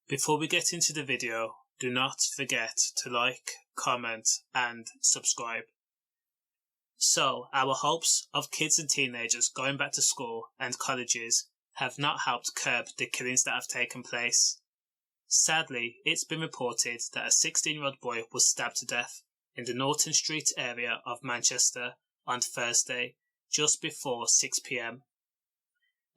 Before we get into the video, do not forget to like, comment and subscribe. So, our hopes of kids and teenagers going back to school and colleges have not helped curb the killings that have taken place. Sadly, it's been reported that a 16-year-old boy was stabbed to death in the Norton Street area of Manchester on Thursday, just before 6 p.m.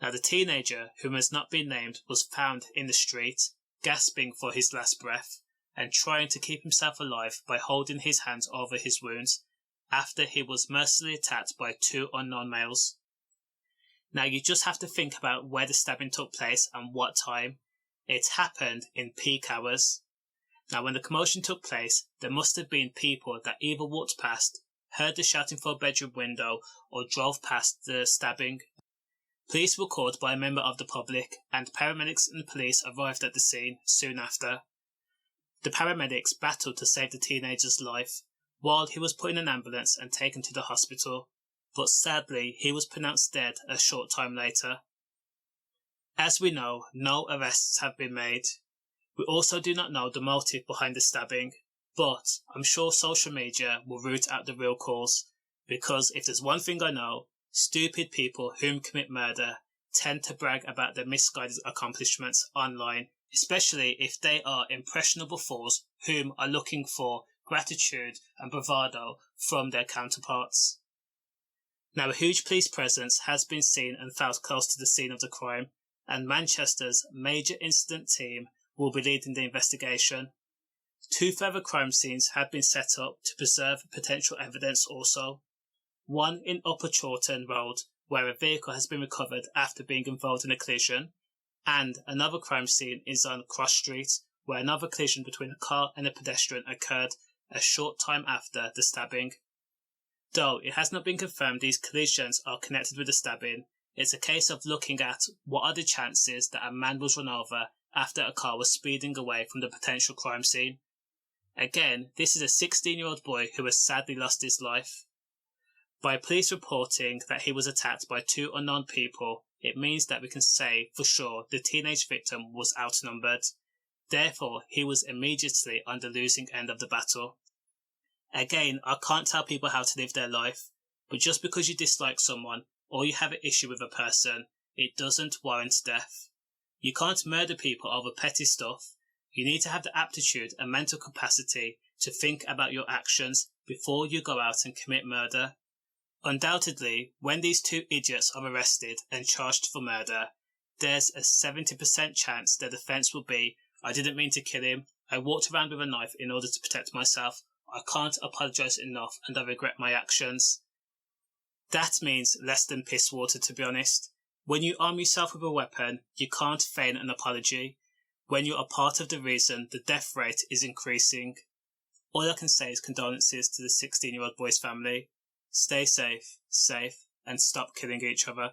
Now, the teenager, whom has not been named, was found in the street, gasping for his last breath and trying to keep himself alive by holding his hands over his wounds after he was mercilessly attacked by two unknown males. Now, you just have to think about where the stabbing took place and what time. It happened in peak hours. Now, when the commotion took place, there must have been people that either walked past, heard the shouting from a bedroom window, or drove past the stabbing. Police were called by a member of the public, and paramedics and police arrived at the scene soon after. The paramedics battled to save the teenager's life, while he was put in an ambulance and taken to the hospital, but sadly he was pronounced dead a short time later. As we know, no arrests have been made. We also do not know the motive behind the stabbing, but I'm sure social media will root out the real cause, because if there's one thing I know, stupid people whom commit murder tend to brag about their misguided accomplishments online, especially if they are impressionable fools whom are looking for gratitude and bravado from their counterparts. Now, a huge police presence has been seen and felt close to the scene of the crime, and Manchester's major incident team will be leading the investigation. 2 further crime scenes have been set up to preserve potential evidence also. One in Upper Chorlton Road, where a vehicle has been recovered after being involved in a collision, and another crime scene is on Cross Street, where another collision between a car and a pedestrian occurred a short time after the stabbing. Though it has not been confirmed these collisions are connected with the stabbing, it's a case of looking at what are the chances that a man was run over after a car was speeding away from the potential crime scene. Again, this is a 16-year-old boy who has sadly lost his life. By police reporting that he was attacked by 2 unknown people, it means that we can say for sure the teenage victim was outnumbered. Therefore, he was immediately on the losing end of the battle. Again, I can't tell people how to live their life, but just because you dislike someone or you have an issue with a person, it doesn't warrant death. You can't murder people over petty stuff. You need to have the aptitude and mental capacity to think about your actions before you go out and commit murder. Undoubtedly, when these 2 idiots are arrested and charged for murder, there's a 70% chance their defence will be, I didn't mean to kill him, I walked around with a knife in order to protect myself, I can't apologise enough and I regret my actions. That means less than piss water, to be honest. When you arm yourself with a weapon, you can't feign an apology. When you are part of the reason the death rate is increasing. All I can say is condolences to the 16-year-old boy's family. Stay safe, and stop killing each other.